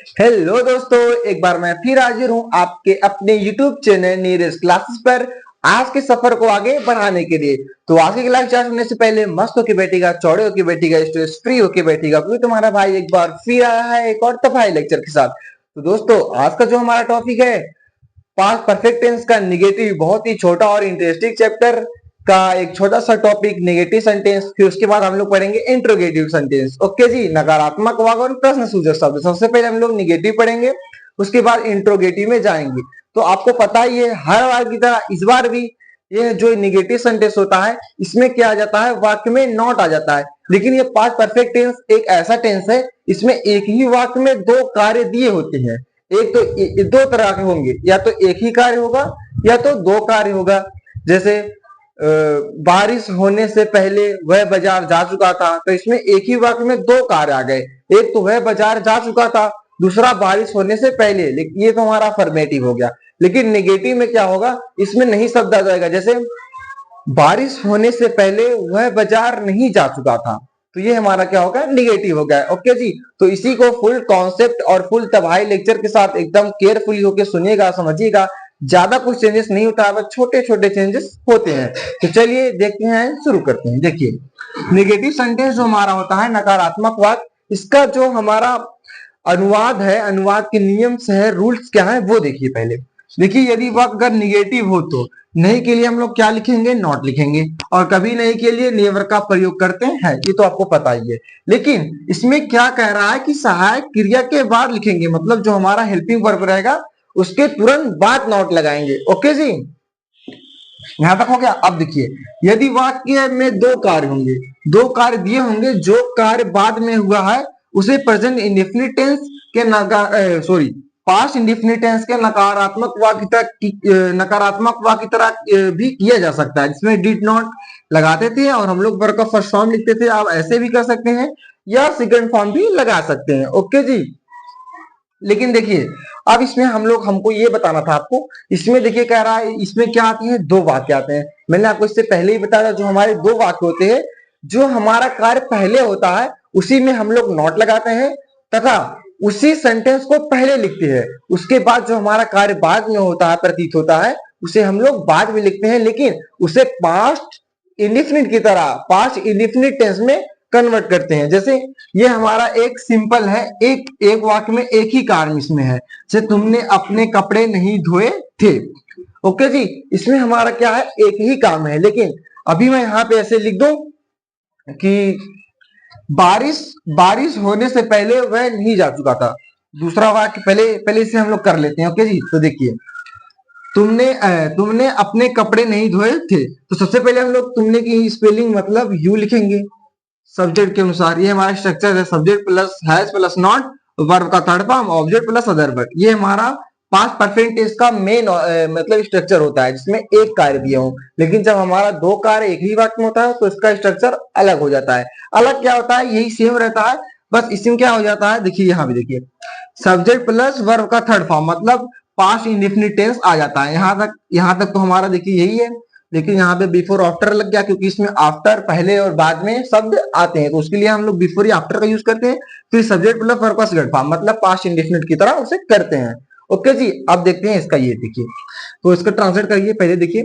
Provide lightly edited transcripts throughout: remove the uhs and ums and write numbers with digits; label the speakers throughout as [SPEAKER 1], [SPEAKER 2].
[SPEAKER 1] Hello दोस्तों, एक बार मैं फिर हाजिर हूँ आपके अपने YouTube चैनल नीरज क्लासेस पर आज के सफर को आगे बढ़ाने के लिए। तो आज की क्लास स्टार्ट होने से पहले मस्त होके बैठेगा, चौड़े होके बैठेगा, स्ट्रेस फ्री होके बैठेगा, क्योंकि तुम्हारा भाई एक बार फिर आया है एक और तफाई लेक्चर के साथ। तो दोस्तों, आज का जो हमारा टॉपिक है पास्ट परफेक्ट टेंस का निगेटिव, बहुत ही छोटा और इंटरेस्टिंग चैप्टर का एक छोटा सा टॉपिक नेगेटिव सेंटेंस। फिर उसके बाद हम लोग पढ़ेंगे इंट्रोगेटिव सेंटेंस। ओके जी, नकारात्मक वाक्य और प्रश्नसूचक शब्द। सबसे पहले हम लोग निगेटिव पढ़ेंगे, उसके बाद इंट्रोगेटिव में जाएंगे। तो आपको पता ही है, हर बार की तरह इस बार भी ये जो निगेटिव सेंटेंस होता है इसमें क्या आ जाता है, वाक्य में नॉट आ जाता है। लेकिन ये पास्ट परफेक्ट टेंस एक ऐसा टेंस है, इसमें एक ही वाक्य में दो कार्य दिए होते हैं। एक तो दो तरह के होंगे, या तो एक ही कार्य होगा या तो दो कार्य होगा। जैसे बारिश होने से पहले वह बाजार जा चुका था, तो इसमें एक ही वाक्य में दो कार्य आ गए। एक तो वह बाजार जा चुका था, दूसरा बारिश होने से पहले। ये तो हमारा अफर्मेटिव हो गया। लेकिन नेगेटिव में क्या होगा, इसमें नहीं शब्द आ जाएगा। जैसे बारिश होने से पहले वह बाजार नहीं जा चुका था, तो ये हमारा क्या होगा, निगेटिव हो गया। ओके जी, तो इसी को फुल कॉन्सेप्ट और फुल तबाही लेक्चर के साथ एकदम केयरफुली होके सुनिएगा, समझिएगा। ज्यादा कुछ चेंजेस नहीं होता है, बस छोटे छोटे चेंजेस होते हैं। तो चलिए देखते हैं, शुरू करते हैं। देखिए, निगेटिव सेंटेंस जो हमारा होता है, नकारात्मक वाक्य, इसका जो हमारा अनुवाद है, अनुवाद के नियम से है, रूल्स क्या है वो देखिए। पहले देखिए, यदि वाक्य अगर निगेटिव हो तो नहीं के लिए हम लोग क्या लिखेंगे, नॉट लिखेंगे। और कभी नहीं के लिए नेवर का प्रयोग करते हैं, ये तो आपको पता ही है। लेकिन इसमें क्या कह रहा है कि सहायक क्रिया के बाद लिखेंगे, मतलब जो हमारा हेल्पिंग वर्ब रहेगा उसके तुरंत बाद नॉट लगाएंगे। ओके जी, यहां तक हो गया। अब देखिए, यदि वाक्य में दो कार्य होंगे, दो कार्य दिए होंगे, जो कार्य बाद में हुआ है उसे प्रेजेंट इंडेफिनिट टेंस के पास्ट इंडेफिनिट टेंस के नकारात्मक वाक्य की तरह भी किया जा सकता है, जिसमें डिड नॉट लगाते थे और हम लोग वर्ब का फर्स्ट फॉर्म लिखते थे। आप ऐसे भी कर सकते हैं या सेकंड फॉर्म भी लगा सकते हैं। ओके जी, लेकिन देखिए, अब इसमें हमको ये बताना था आपको। इसमें देखिए कह रहा है, इसमें क्या आते हैं, दो वाक्य आते हैं। मैंने आपको इससे पहले ही बताया, जो हमारे दो वाक्य होते हैं, जो हमारा कार्य पहले होता है उसी में हम लोग नॉट लगाते हैं, तथा उसी सेंटेंस को पहले लिखते हैं। उसके बाद जो हमारा कार्य बाद में होता है, प्रतीत होता है, उसे हम लोग बाद में लिखते हैं, लेकिन उसे पास्ट इंडिफिनिट की तरह, पास्ट इंडिफिनिट टेंस में कन्वर्ट करते हैं। जैसे ये हमारा एक सिंपल है, एक वाक्य में एक ही कार्य इसमें है, जैसे तुमने अपने कपड़े नहीं धोए थे। ओके जी, इसमें हमारा क्या है, एक ही काम है। लेकिन अभी मैं यहाँ पे ऐसे लिख दूं कि बारिश होने से पहले वह नहीं जा चुका था। दूसरा वाक्य पहले से हम लोग कर लेते हैं। ओके जी, तो देखिए, तुमने अपने कपड़े नहीं धोए थे, तो सबसे पहले हम लोग तुमने की स्पेलिंग मतलब यू लिखेंगे सब्जेक्ट के अनुसार। ये हमारा स्ट्रक्चर है, subject plus has plus not, verb का third form, object plus other verb. ये हमारा पास्ट परफेक्ट टेंस का मेन मतलब स्ट्रक्चर होता है, जिसमें एक कार्य दिए हो। लेकिन जब हमारा दो कार्य एक ही वाक्य में होता है तो इसका स्ट्रक्चर अलग हो जाता है। अलग क्या होता है, यही सेम रहता है, बस इसमें क्या हो जाता है, देखिए यहाँ भी देखिए, सब्जेक्ट प्लस वर्ब का थर्ड फॉर्म, मतलब पास्ट इंडेफिनिट टेंस आ जाता है। यहाँ तक तो हमारा देखिए यही है। लेकिन यहाँ पे बिफोर आफ्टर लग गया, क्योंकि इसमें आफ्टर पहले और बाद में शब्द आते हैं, तो उसके लिए हम लोग बिफोर या आफ्टर का यूज करते हैं। फिर सब्जेक्ट प्लस वर्ब का सेकंड फॉर्म, मतलब पास्ट इंडेफिनिट की तरह उसे करते हैं। ओके जी, अब देखते हैं इसका। ये देखिए, तो इसका ट्रांसलेट करिए। पहले देखिए,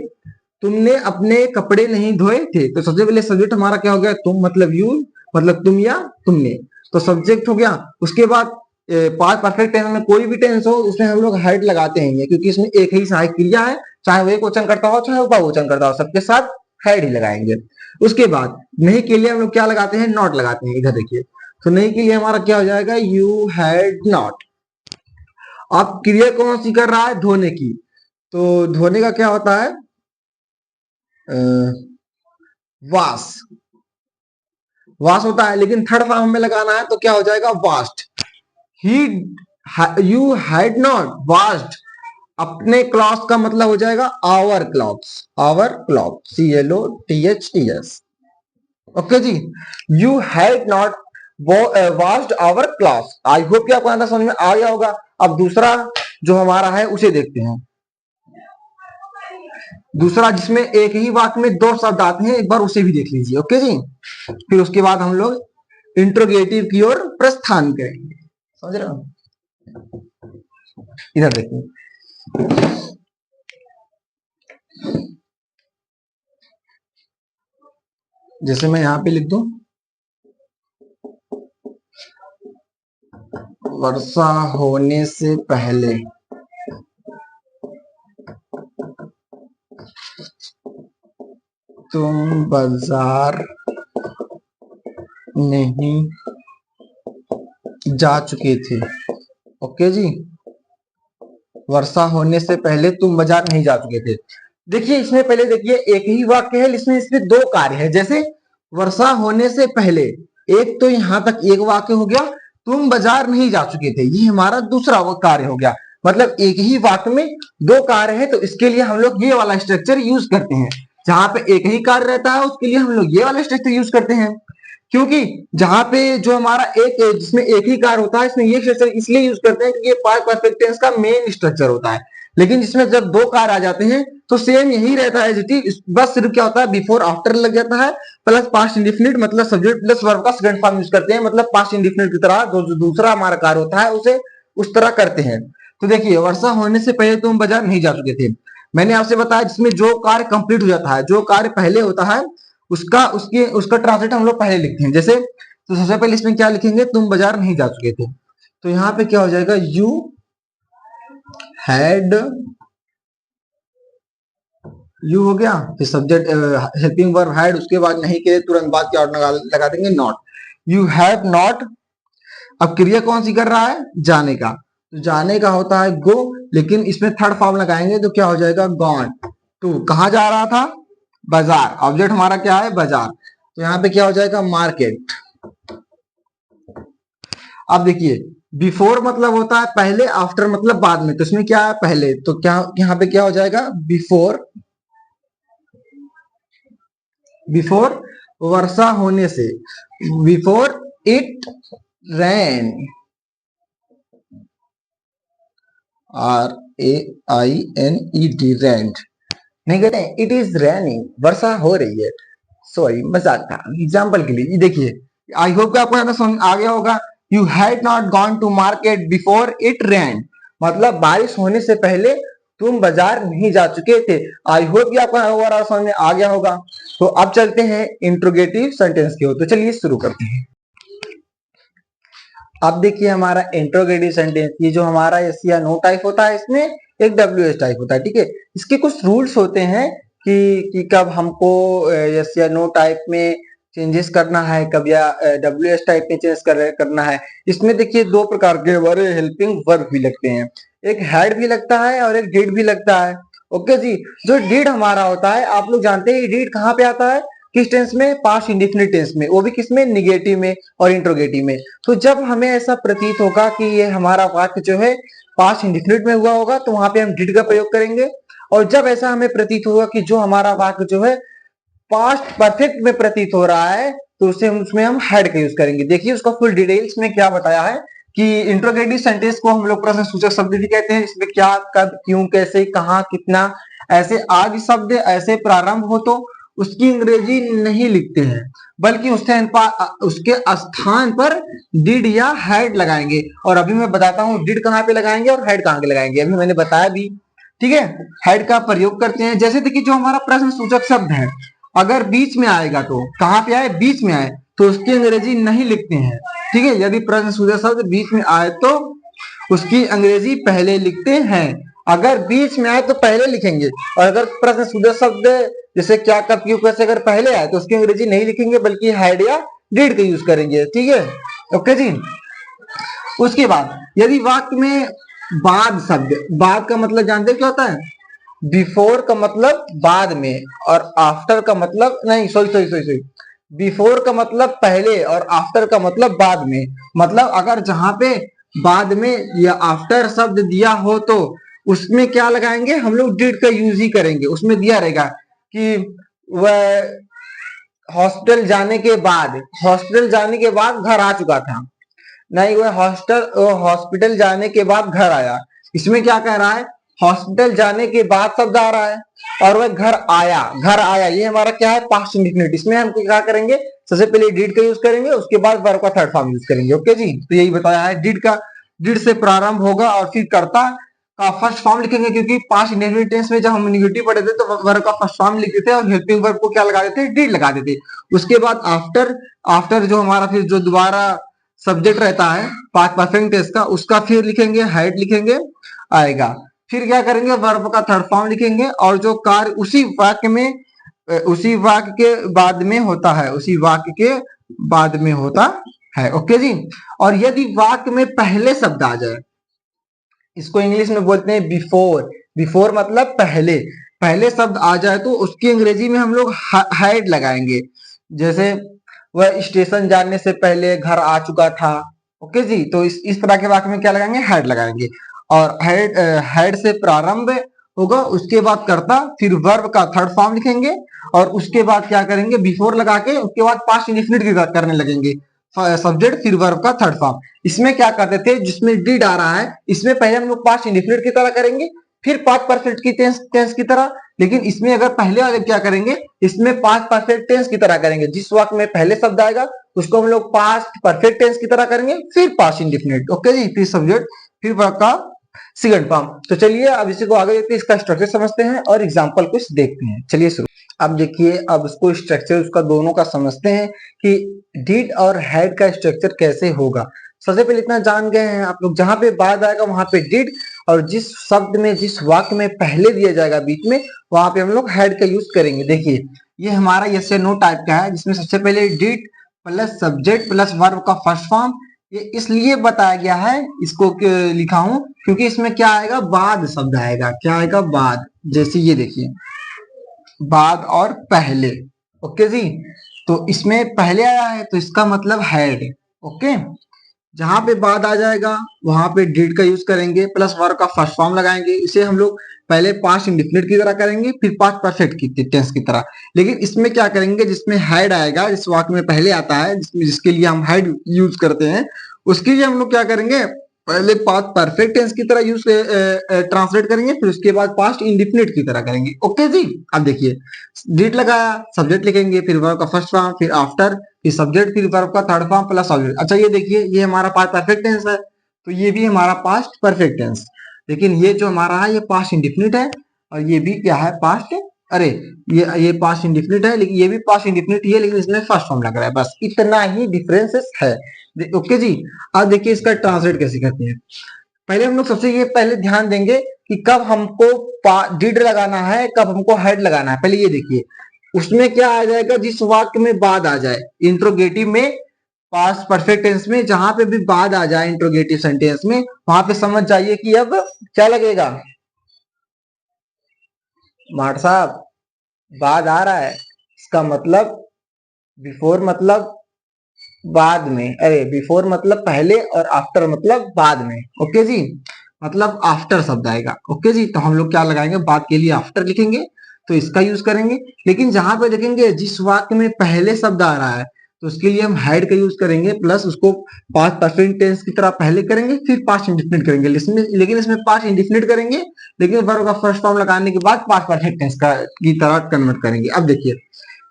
[SPEAKER 1] तुमने अपने कपड़े नहीं धोए थे, तो सबसे पहले सब्जेक्ट हमारा क्या हो गया, तुम मतलब यू, मतलब तुम या तुमने, तो सब्जेक्ट हो गया। उसके बाद पास्ट परफेक्ट टेंस में कोई भी टेंस हो उसमें हम लोग हेड लगाते हैं, क्योंकि इसमें एक ही सहायक क्रिया है, चाहे वो एक वचन करता हो चाहे वो बहुवचन करता हो, सबके साथ हेड ही लगाएंगे। उसके बाद नहीं के लिए हम लोग क्या लगाते हैं, नॉट लगाते हैं। इधर देखिए, तो नहीं के लिए हमारा क्या हो जाएगा, यू हैड नॉट। अब क्रिया कौन सी कर रहा है, धोने की, तो धोने का क्या होता है, वाश, वाश होता है। लेकिन थर्ड फॉर्म में लगाना है तो क्या हो जाएगा, वास्ट। ही यू हैड नॉट वाश्ड अपने क्लॉथ्स का मतलब हो जाएगा our clothes, our cloth, CLOTHTS। Okay जी, you had not washed our clothes. I hope कि आपको आंसर समझ में आ गया होगा। अब दूसरा जो हमारा है उसे देखते हैं। दूसरा जिसमें एक ही वाक्य में दो शब्द आते हैं, एक बार उसे भी देख लीजिए। ओके जी, फिर उसके बाद हम लोग इंट्रोगेटिव की ओर प्रस्थान करेंगे। समझ रहे हो। इधर देखिए, जैसे मैं यहाँ पे लिख दूं वर्षा होने से पहले तुम बाजार नहीं जा चुके थे। ओके जी, वर्षा होने से पहले तुम बाजार नहीं जा चुके थे। देखिए इसमें पहले देखिए एक ही वाक्य है, इसमें दो कार्य है। जैसे वर्षा होने से पहले एक तो यहां तक एक वाक्य हो गया, तुम बाजार नहीं जा चुके थे, ये हमारा दूसरा वो कार्य हो गया। मतलब एक ही वाक्य में दो कार्य है, तो इसके लिए हम लोग ये वाला स्ट्रक्चर यूज करते हैं। जहां पे एक ही कार्य रहता है उसके लिए हम लोग ये वाला स्ट्रक्चर यूज करते हैं, क्योंकि जहां पे जो हमारा एक जिसमें एक ही कार्य होता है इसमें ये स्ट्रक्चर इसलिए यूज करते हैं क्योंकि ये पास्ट परफेक्ट टेंस का मेन स्ट्रक्चर होता है। लेकिन जिसमें जब दो कार्य आ जाते हैं तो सेम यही रहता है बस सिर्फ क्या होता है बिफोर आफ्टर लग जाता है, प्लस पास्ट इंडिफिनिट मतलब सब्जेक्ट प्लस वर्ब का सेकंड फॉर्म यूज करते हैं। मतलब पास्ट इंडिफिनिट की तरह जो दूसरा हमारा कार्य होता है उसे उस तरह करते हैं। तो देखिए वर्षा होने से पहले तुम बाजार नहीं जा चुके थे, मैंने आपसे बताया जिसमें जो कार्य कंप्लीट हो जाता है, जो कार्य पहले होता है उसका ट्रांसलेट हम लोग पहले लिखते हैं। जैसे तो सबसे पहले इसमें क्या लिखेंगे, तुम बाजार नहीं जा चुके थे, तो यहाँ पे क्या हो जाएगा, यू हैड, यू हो गया, फिर सब्जेक्ट हेल्पिंग वर्ब हैड, उसके बाद नहीं के तुरंत बाद क्या लगा देंगे, नॉट। यू हैव नॉट, अब क्रिया कौन सी कर रहा है, जाने का, तो जाने का होता है गो, लेकिन इसमें थर्ड फॉर्म लगाएंगे तो क्या हो जाएगा, गॉन टू, कहां जा रहा था, बाजार, ऑब्जेक्ट हमारा क्या है, बाजार, तो यहाँ पे क्या हो जाएगा, मार्केट। अब देखिए बिफोर मतलब होता है पहले, आफ्टर मतलब बाद में, तो इसमें क्या है, पहले, तो क्या यहाँ पे क्या हो जाएगा, बिफोर, बिफोर वर्षा होने से, before it ran, RAINED rained, नहीं कहते इट इज रैनिंग, वर्षा हो रही है, सॉरी मजाक था, एग्जाम्पल के लिए। ये देखिए आई होप कि आपको समझ आ गया होगा। You had not gone to market before it rained, मतलब बारिश होने से पहले तुम बाजार नहीं जा चुके थे। आई होप कि आपको ओवरऑल समझ में आ गया होगा। तो अब चलते हैं इंट्रोगेटिव सेंटेंस की ओर, तो चलिए शुरू करते हैं। अब देखिए हमारा इंट्रोगेटिव सेंटेंस, ये जो हमारा यस या नो टाइप होता है इसमें एक WH टाइप होता है, ठीक है। इसके कुछ रूल्स होते हैं कि कब हमको यस या नो टाइप में चेंजेस करना है, कब या WH टाइप में चेंज करना है। इसमें देखिए दो प्रकार के हमारे हेल्पिंग वर्ब भी लगते हैं, एक हैड भी लगता है और एक डिड भी लगता है। ओके जी, जो डिड हमारा होता है आप लोग जानते हैं डिड कहाँ पे आता है, किस टेंस में, पास्ट इंडेफिनिट टेंस में, वो भी किसमें, निगेटिव में और इंट्रोगेटिव में। तो जब हमें ऐसा प्रतीत होगा कि ये हमारा वाक्य जो है पास्ट इंडेफिनिट में हुआ होगा तो वहां पे हम डिड का प्रयोग करेंगे, और जब ऐसा हमें प्रतीत होगा कि जो हमारा वाक्य जो है पास्ट परफेक्ट में प्रतीत हो रहा है तो उसमें हम हैड का यूज करेंगे। देखिए उसका फुल डिटेल्स में क्या बताया है कि इंट्रोगेटिव सेंटेंस को हम लोग प्रश्न सूचक शब्द भी कहते हैं। इसमें क्या, कब, क्यों, कैसे, कहां, कितना, ऐसे आदि शब्द ऐसे प्रारंभ हो तो उसकी अंग्रेजी नहीं लिखते हैं, बल्कि उसके स्थान पर डिड या हैड लगाएंगे। और अभी मैं बताता हूँ डिड कहाँ पे लगाएंगे और हैड कहाँ पे लगाएंगे, अभी मैंने बताया भी, ठीक है। हैड का प्रयोग करते हैं, जैसे देखिए जो हमारा प्रश्न सूचक शब्द है अगर बीच में आएगा तो कहां पे आए, बीच में आए तो उसकी अंग्रेजी नहीं लिखते हैं, ठीक है। यदि प्रश्न सूचक शब्द बीच में आए तो उसकी अंग्रेजी पहले लिखते हैं, अगर बीच में आए तो पहले लिखेंगे, और अगर प्रश्न सूचक शब्द जैसे क्या, कब, क्यों, कैसे अगर पहले आए तो उसकी अंग्रेजी नहीं लिखेंगे बल्कि हैड या डिड का यूज करेंगे, ठीक है। ओके जी, उसके बाद यदि वाक्य में बाद शब्द, बाद का मतलब जानते क्या होता है, बिफोर का मतलब बाद में और आफ्टर का मतलब नहीं, सॉरी, बिफोर का मतलब पहले और आफ्टर का मतलब बाद में। मतलब अगर जहां पे बाद में या आफ्टर शब्द दिया हो तो उसमें क्या लगाएंगे, हम लोग डिड का यूज ही करेंगे। उसमें दिया रहेगा कि वह हॉस्पिटल जाने के बाद, हॉस्पिटल जाने के बाद घर आ चुका था, नहीं वह हॉस्पिटल जाने के बाद घर आया। इसमें क्या कह रहा है, हॉस्पिटल जाने के बाद शब्द आ रहा है और वह घर आया, घर आया, ये हमारा क्या है, पास्ट इंडेफिनिट। इसमें हम क्या करेंगे, सबसे पहले डिड का यूज करेंगे, उसके बाद वर्ब का थर्ड फॉर्म यूज करेंगे। ओके जी, तो यही बताया है डिड का। डिड से प्रारंभ होगा और फिर कर्ता का फर्स्ट फॉर्म लिखेंगे, क्योंकि पास्ट इंडेफिनिट टेंस में जब हम निगेटिव पढ़े थे तो वर्ब का फर्स्ट फॉर्म लिखते थे और हेल्पिंग वर्ब को क्या लगा देते, डिड लगा देते। उसके बाद आफ्टर, आफ्टर जो हमारा फिर जो दोबारा सब्जेक्ट रहता है पास्ट परफेक्ट टेंस का, उसका फिर लिखेंगे हैड लिखेंगे आएगा। फिर क्या करेंगे, वर्ब का थर्ड फॉर्म लिखेंगे और जो कार्य उसी वाक्य में उसी वाक्य के बाद में होता है, उसी वाक्य के बाद में होता है। ओके जी। और यदि वाक्य में पहले शब्द आ जाए, इसको इंग्लिश में बोलते हैं बिफोर। बिफोर मतलब पहले, पहले शब्द आ जाए तो उसकी अंग्रेजी में हम लोग हैड लगाएंगे। जैसे वह स्टेशन जाने से पहले घर आ चुका था। ओके जी। तो इस तरह के वाक्य में क्या लगाएंगे, हैड लगाएंगे। और हैड से प्रारंभ होगा, उसके बाद कर्ता, फिर वर्ब का थर्ड फॉर्म लिखेंगे और उसके बाद क्या करेंगे, बिफोर लगा के उसके बाद पास्ट इंडेफिनिट करने लगेंगे। सब्जेक्ट फिर वर्ब का थर्ड फॉर्म। इसमें क्या करते थे, जिसमें डिड आ रहा है इसमें पहले हम लोग पास्ट इंडेफिनिट की तरह करेंगे, फिर पास्ट परफेक्ट की टेंस की तरह। लेकिन इसमें अगर पहले वाले क्या करेंगे, इसमें पास्ट परफेक्ट टेंस की तरह करेंगे। जिस वाक्य में पहले शब्द आएगा उसको हम लोग पास्ट परफेक्ट टेंस की तरह करेंगे, फिर पास्ट इंडेफिनिट। ओके जी। फिर सब्जेक्ट फिर वर्ब का सेकंड फॉर्म। तो चलिए अब इसी को आगे देखते हैं, इसका स्ट्रक्चर समझते हैं और एग्जांपल कुछ देखते हैं। चलिए शुरू। अब देखिए, अब उसको स्ट्रक्चर उसका दोनों का समझते हैं कि डिड और हैड का स्ट्रक्चर कैसे होगा। सबसे पहले इतना जान गए हैं आप लोग, जहां पे बाद आएगा वहां पे डिड, और जिस शब्द में जिस वाक्य में पहले दिया जाएगा बीच में, वहां पे हम लोग हैड का यूज करेंगे। देखिए ये हमारा यस या नो टाइप का है, जिसमें सबसे पहले did plus subject plus verb का फर्स्ट फॉर्म। ये इसलिए बताया गया है, इसको लिखा हूं क्योंकि इसमें क्या आएगा, बाद शब्द आएगा। क्या आएगा, बाद। जैसे ये देखिए, बाद और पहले। ओके जी। तो इसमें पहले आया है तो इसका मतलब हैड। ओके। जहां पे बाद आ जाएगा वहां पे डिड का यूज करेंगे, प्लस वर्ब का फर्स्ट फॉर्म लगाएंगे। इसे हम लोग पहले पास्ट इंडेफिनिट की तरह करेंगे, फिर पास्ट परफेक्ट की टेंस की तरह। लेकिन इसमें क्या करेंगे, जिसमें हैड आएगा, जिस वाक्य में पहले आता है, जिसके लिए हम हैड यूज करते हैं, उसके लिए हम लोग क्या करेंगे, पहले पास्ट परफेक्ट टेंस की तरह यूज ट्रांसलेट करेंगे, फिर उसके बाद पास्ट इंडेफिनिट की तरह करेंगे। ओके जी। अब देखिए, डिड लगाया, सब्जेक्ट लिखेंगे, फिर वर्ब का फर्स्ट फॉर्म, फिर आफ्टर, फिर सब्जेक्ट, फिर वर्ब का थर्ड फॉर्म प्लस सब्जेक्ट। अच्छा ये देखिए, ये हमारा पास्ट परफेक्ट टेंस है, तो ये भी हमारा पास्ट परफेक्ट टेंस। लेकिन ये जो हमारा है ये पास्ट इंडेफिनिट है, और ये भी क्या है, पास्ट, अरे ये पास्ट इंडेफिनिट है, लेकिन ये भी पास्ट इंडेफिनिट ही है, लेकिन इसमें फर्स्ट फॉर्म लग रहा है। बस इतना ही डिफरेंसेस है। ओके जी। अब देखिए इसका ट्रांसलेट कैसे करते हैं। पहले हम लोग सबसे ये पहले ध्यान देंगे कि कब हमको डिड लगाना है, कब हमको हेड लगाना है। पहले ये देखिए, उसमें क्या आ जाएगा, जिस वाक्य में बाद आ जाए, इंट्रोगेटिव में, पास्ट परफेक्ट टेंस में, जहां पे भी बाद आ जाए इंट्रोगेटिव सेंटेंस में, वहां पे समझ जाइए कि अब क्या लगेगा, मार साहब बाद आ रहा है, इसका मतलब बिफोर मतलब बाद में, अरे बिफोर मतलब पहले और आफ्टर मतलब बाद में। ओके जी। मतलब आफ्टर शब्द आएगा। ओके जी। तो हम लोग क्या लगाएंगे, बाद के लिए आफ्टर लिखेंगे, तो इसका यूज करेंगे। लेकिन जहां पे देखेंगे जिस वाक्य में पहले शब्द आ रहा है, तो उसके लिए हम हैड का यूज करेंगे, प्लस उसको पास्ट परफेक्ट टेंस की तरह पहले करेंगे, फिर पास्ट इंडेफिनिट करेंगे। लेकिन इसमें पास्ट इंडेफिनिट करेंगे, लेकिन वर्ब का फर्स्ट फॉर्म लगाने के बाद पास्ट परफेक्ट टेंस की तरह कन्वर्ट करेंगे। अब देखिए,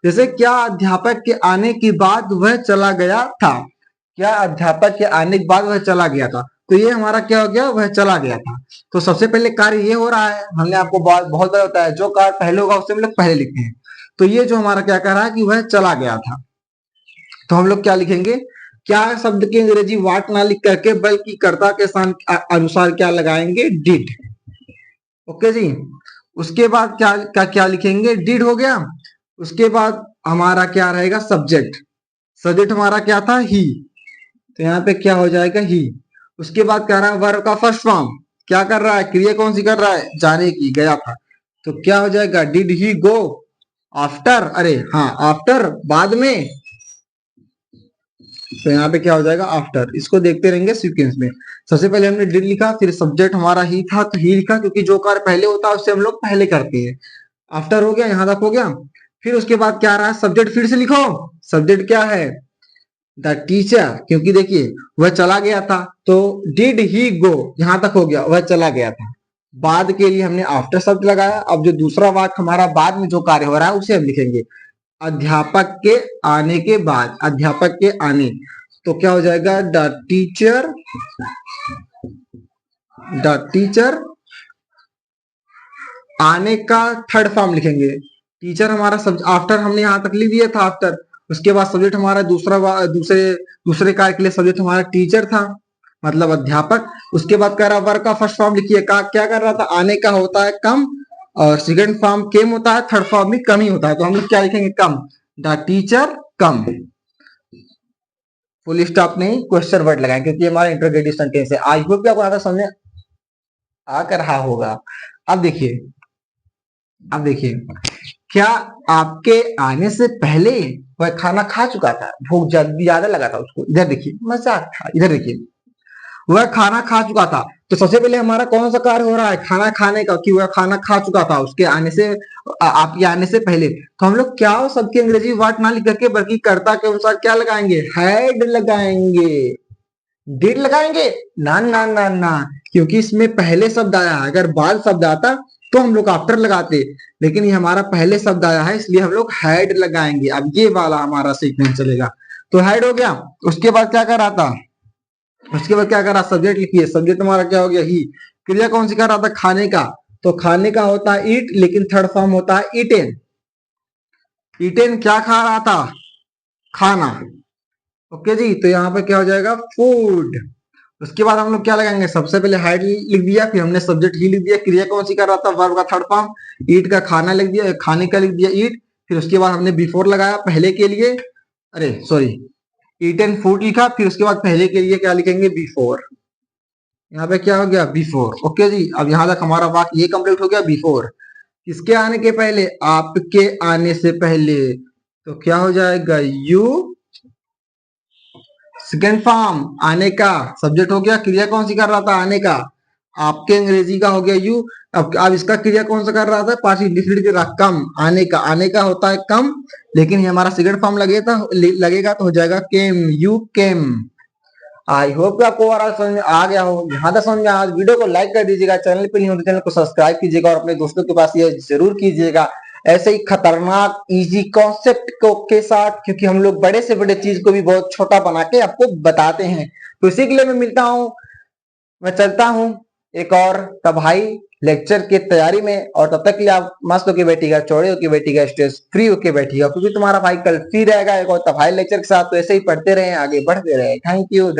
[SPEAKER 1] जैसे क्या अध्यापक के आने के बाद वह चला गया था, क्या अध्यापक के आने के बाद वह चला गया था, तो ये हमारा क्या हो गया, वह चला गया था। तो सबसे पहले कार्य ये हो रहा है, हमने आपको बहुत बार बताया, जो कार्य पहले होगा उसे हम लोग पहले लिखते हैं। तो ये जो हमारा क्या कह रहा है कि वह चला गया था, तो हम लोग क्या लिखेंगे, क्या शब्द की अंग्रेजी वाट ना लिख करके बल्कि कर्ता के अनुसार क्या लगाएंगे, डिड। ओके जी। उसके बाद क्या क्या क्या लिखेंगे, डिड हो गया। उसके बाद हमारा क्या रहेगा, सब्जेक्ट। सब्जेक्ट हमारा क्या था, ही, तो यहाँ पे क्या हो जाएगा, ही। उसके बाद क्या रहा है, वर्ब का फर्स्ट फॉर्म, क्या कर रहा है, क्रिया कौन सी कर रहा है, जाने की, गया था, तो क्या हो जाएगा, डिड ही गो आफ्टर, अरे हाँ आफ्टर बाद में, तो यहाँ पे क्या हो जाएगा, आफ्टर। इसको देखते रहेंगे सीक्वेंस में। सबसे पहले हमने डिड लिखा, फिर सब्जेक्ट हमारा ही था तो ही लिखा, क्योंकि जो कार्य पहले होता है उससे हम लोग पहले करते हैं। आफ्टर हो गया, यहां तक हो गया। फिर उसके बाद क्या रहा है, सब्जेक्ट फिर से लिखो। सब्जेक्ट क्या है, द टीचर, क्योंकि देखिए वह चला गया था, तो डिड ही गो, यहां तक हो गया, वह चला गया था। बाद के लिए हमने आफ्टर शब्द लगाया। अब जो दूसरा वाक्य हमारा बाद में जो कार्य हो रहा है उसे हम लिखेंगे, अध्यापक के आने के बाद, अध्यापक के आने, तो क्या हो जाएगा, द टीचर द टीचर आने का थर्ड फॉर्म लिखेंगे। टीचर हमारा सब आफ्टर हमने यहां तक लिख दिया था आफ्टर। उसके बाद सब्जेक्ट हमारा दूसरे कार्य के लिए सब्जेक्ट हमारा टीचर था, मतलब अध्यापक। उसके बाद कह रहा वर्ग का फर्स्ट फॉर्म लिखिए। क्या कर रहा था, आने का होता है कम, और सेकंड फॉर्म केम होता है, थर्ड फॉर्म भी कम ही होता है। तो हम लोग क्या लिखेंगे, come. The teacher come, full stop नहीं, क्वेश्चन वर्ड लगाएंगे क्योंकि हमारा इंटरोगेटिव सेंटेंस है। आई होप आपको आधा समझ आ कर रहा होगा। अब देखिए, अब देखिए, क्या आपके आने से पहले वह खाना खा चुका था, भूख ज्यादा लगा था उसको। इधर देखिए, मजाक था। इधर देखिए, वह खाना खा चुका था। तो सबसे पहले हमारा कौन सा कार्य हो रहा है, खाना खाने का, कि वह खाना खा चुका था उसके आने से, आपके आने से पहले। तो हम लोग क्या सबके अंग्रेजी वर्ड ना लिख करके बल्कि कर्ता के अनुसार क्या लगाएंगे, हैड लगाएंगे। डिड लगाएंगे ना ना ना ना, क्योंकि इसमें पहले शब्द आया है। अगर बाद शब्द आता तो हम लोग आफ्टर लगाते, लेकिन ये हमारा पहले शब्द आया है इसलिए हम लोग हैड लगाएंगे। अब ये वाला हमारा सीक्वेंस चलेगा। तो हैड हो गया। उसके बाद क्या कर रहा था, उसके बाद क्या कर रहा, सब्जेक्ट लिखिए। सब्जेक्ट हमारा क्या हो गया, ही। क्रिया कौन सी कर रहा था, खाने का। तो खाने का होता है ईट, लेकिन थर्ड फॉर्म होता है ईटेन। ईटेन क्या खा रहा था, खाना। ओके जी, तो यहाँ पे क्या हो जाएगा, फूड। उसके बाद हम लोग क्या लगाएंगे, सबसे पहले हाइड लिख दिया, फिर हमने सब्जेक्ट ही लिख दिया। क्रिया कौन सी कर रहा था, वर्ब का थर्ड फॉर्म। ईट का खाना लिख दिया, खाने का लिख दिया ईट। फिर उसके बाद हमने बिफोर लगाया पहले के लिए, अरे सॉरी, ईट एंड फूड लिखा। फिर उसके बाद पहले के लिए क्या लिखेंगे, बिफोर। यहाँ पे क्या हो गया, बिफोर। ओके जी, अब यहाँ तक हमारा वाक्य ये कंप्लीट हो गया, बिफोर। किसके आने के पहले, आपके आने से पहले। तो क्या हो जाएगा, यू। सेकेंड फॉर्म आने का, सब्जेक्ट हो गया। क्रिया कौन सी कर रहा था, आने का, आपके अंग्रेजी का हो गया यू। अब इसका क्रिया कौन सा कर रहा था, पार्टिसिपेट कर रहा, कम। आने का, आने का होता है कम, लेकिन ये हमारा सेकंड फॉर्म लगेगा तो हो जाएगा केम, यू केम। आई होप कि आपको ओवरऑल समझ में आ गया हो। यहाँ तक समझ में आज वीडियो को लाइक कर दीजिएगा, चैनल पे नहीं हो तो चैनल को सब्सक्राइब कीजिएगा, और अपने दोस्तों के पास ये जरूर कीजिएगा ऐसे ही खतरनाक इजी कॉन्सेप्ट को के साथ, क्योंकि हम लोग बड़े से बड़े चीज को भी बहुत छोटा बना के आपको बताते हैं। तो इसी के लिए मैं मिलता हूँ, मैं चलता हूँ एक और तबाही लेक्चर की तैयारी में। और तब तक के लिए आप मस्त होके बैठिएगा, चौड़े होके बैठिएगा, स्ट्रेस फ्री होके बैठिएगा, क्योंकि तुम्हारा भाई कल फ्री रहेगा एक और तबाही लेक्चर के साथ। तो ऐसे ही पढ़ते रहे, आगे बढ़ते रहे। Thank you.